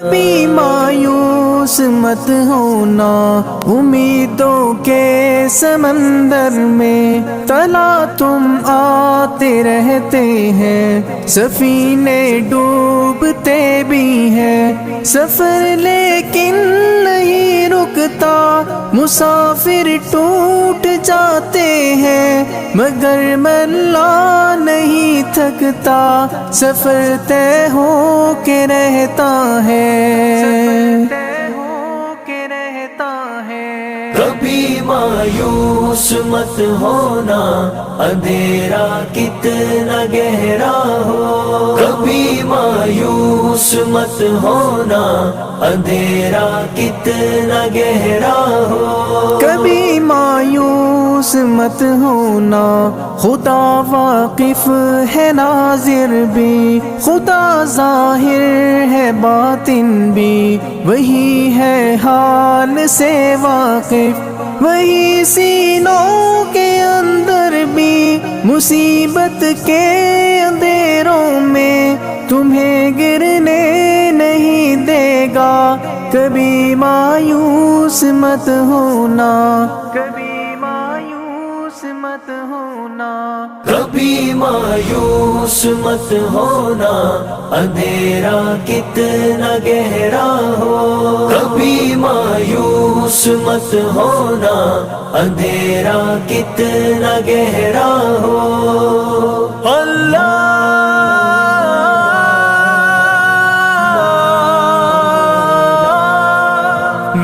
کبھی مایوس مت ہونا امیدوں کے سمندر میں، تلا تم آتے رہتے ہیں، سفینے ڈوبتے بھی ہیں، سفر لیکن نہیں رکتا، مسافر ٹوٹ جاتے ہیں، مگر ملا نہیں تھکتا، سفر طے ہو کے رہتا ہے، کبھی مایوس مت ہونا اندھیرا کتنا گہرا ہو، کبھی مایوس مت ہونا اندھیرا کتنا گہرا ہو، کبھی مایوس مت ہونا، خدا واقف ہے ناظر بھی، خدا ظاہر ہے باطن بھی، وہی ہے حال سے واقف، وہی سینوں کے اندر بھی، مصیبت کے اندھیروں میں تمہیں گرنے نہیں دے گا، کبھی مایوس مت ہونا، کبھی مایوس مت ہونا، کبھی مایوس مت ہونا اندھیرا کتنا گہرا ہو، کبھی مایوس مت ہونا اندھیرا کتنا گہرا ہو، اللہ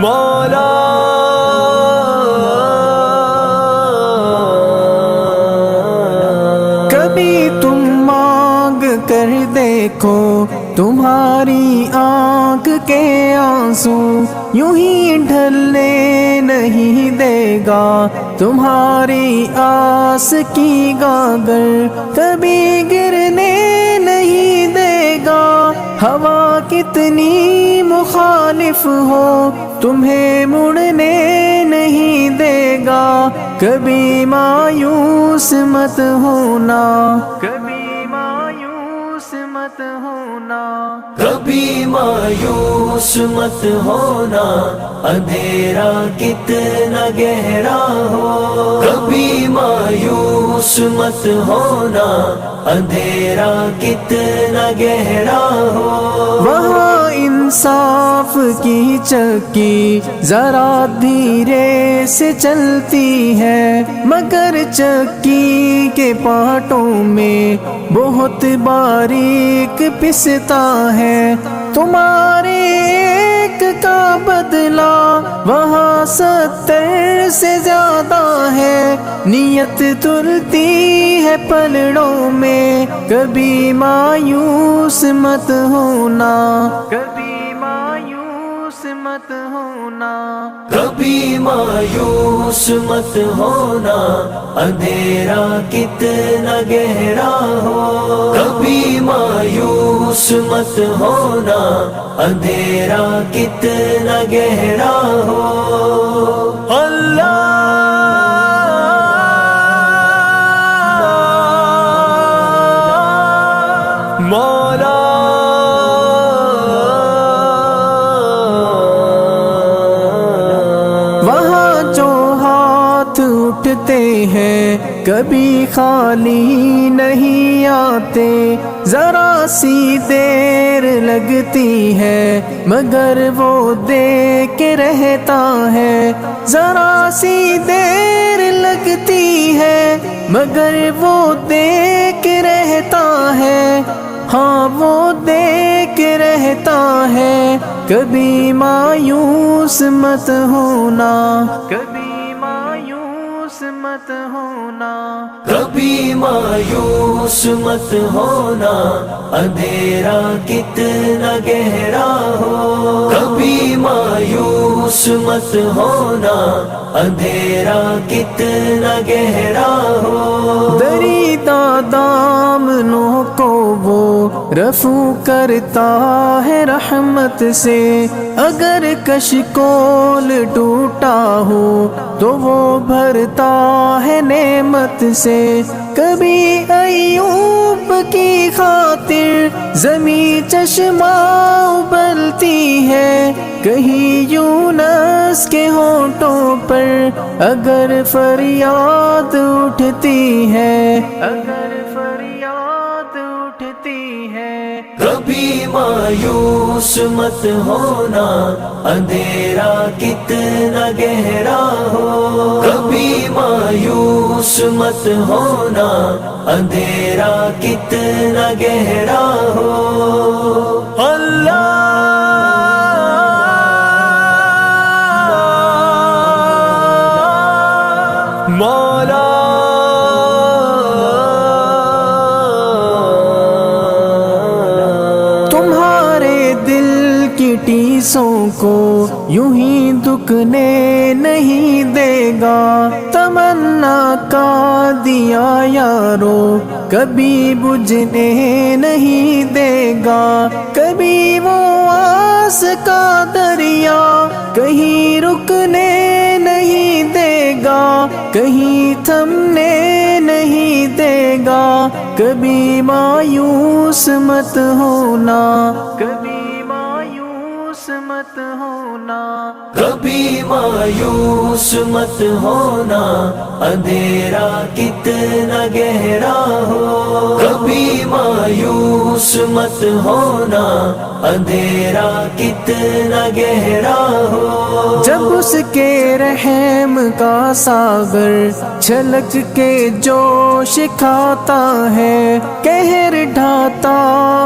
مولا کبھی تم مانگ کر دیکھو تمہاری آنکھ کے آنسو، یوں ہی ڈھلنے نہیں دے گا تمہاری آس کی گاگر، کبھی گرنے نہیں دے گا، ہوا کتنی مخالف ہو تمہیں مڑنے نہیں دے گا، کبھی مایوس مت ہونا، کبھی مایوس مت ہونا، کبھی مایوس مت ہونا اندھیرا کتنا گہرا ہو، کبھی مایوس مت ہونا اندھیرا کتنا گہرا ہو، وہاں انصاف کی چکی ذرا دھیرے سے چلتی ہے، مگر چکی کے پارٹوں میں بہت باریک پستا ہے، تمہارے ایک کا بدلہ وہاں 70 سے زیادہ ہے، نیت تلتی ہے پلڑوں میں، کبھی مایوس مت ہونا، کبھی مایوس مت ہونا، کبھی مایوس مت ہونا اندھیرا کتنا گہرا ہو، کبھی مایوس مت ہونا اندھیرا کتنا گہرا ہو، اللہ مولا وہاں جو ہاتھ اٹھتے ہیں کبھی خالی نہیں آتے، ذرا سی دیر لگتی ہے مگر وہ دے کے رہتا ہے، ذرا سی دیر لگتی ہے مگر وہ دے کے رہتا ہے، ہاں وہ دے کے رہتا ہے، کبھی مایوس مت ہونا، کبھی مایوس مت ہونا، کبھی مایوس مت ہونا اندھیرا کتنا گہرا ہو، کبھی مایوس مت ہونا اندھیرا کتنا گہرا ہو، دریدہ دامنوں کو وہ رفو کرتا ہے رحمت سے، اگر کشکول ٹوٹا ہو تو وہ بھرتا ہے نعمت سے، کبھی ایوب کی خاطر زمیں چشمہ ابلتی کہیں یونس کے ہونٹوں پر اگر فریاد اٹھتی ہے، اگر فریاد اٹھتی ہے، کبھی مایوس مت ہونا، اندھیرا کتنا گہرا ہو، کبھی مایوس مت ہونا، اندھیرا کتنا گہرا ہو۔ اللہ مولا تمہارے دل کی ٹیسوں کو یوں ہی دکنے نہیں دے گا، تمنا کا دیا یارو کبھی بجھنے نہیں دے گا، کبھی وہ آس کا دریا کہیں رکنے نہیں دے گا، کہیں تھمنے نہیں دے گا، کبھی مایوس مت ہونا، کبھی مایوس مت ہونا، کبھی مایوس مت ہونا، اندھیرا کتنا گہرا ہو، کبھی مایوس مت ہونا، اندھیرا کتنا گہرا ہو۔ جب اس کے رحم کا ساغر چھلک کے جوش کھاتا ہے، قہر ڈھاتا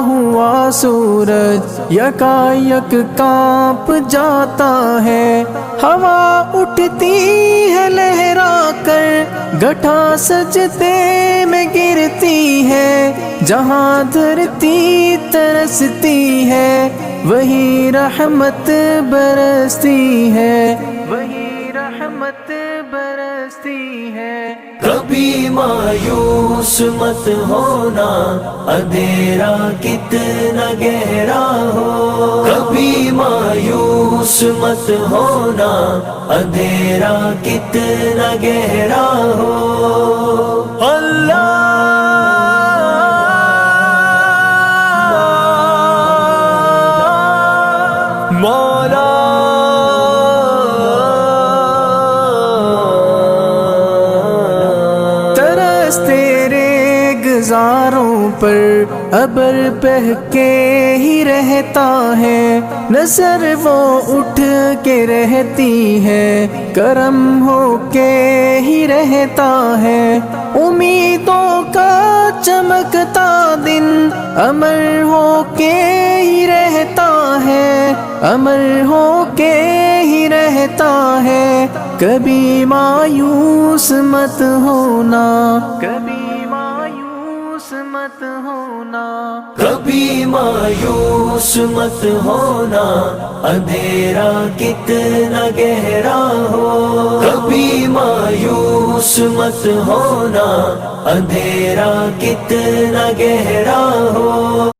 ہوا سورج یکایک کانپ جاتا ہے، ہوا اٹھتی ہے لہرا کر گٹھا سجدے میں گرتی ہے، جہاں دھرتی ترستی ہے وہی رحمت برستی ہے، وہی رحمت برستی ہے۔ کبھی مایوس مت ہونا، اندھیرا کتنا گہرا ہو، کبھی مایوس مت ہونا، اندھیرا کتنا گہرا ہو۔ اللہ مولا ترس تیرے گزاروں پر ابر بہہ کے ہی رہتا ہے، نظر وہ اٹھ کے رہتی ہے، کرم ہو کے ہی رہتا ہے، امیدوں کا چمکتا دن امر ہو کے ہی رہتا ہے، امر ہو کے ہی رہتا ہے، کبھی مایوس مت ہونا، کبھی مایوس مت ہونا، کبھی مایوس مت ہونا، اندھیرا کتنا گہرا ہو، کبھی مایوس مت ہونا، اندھیرا کتنا گہرا ہو۔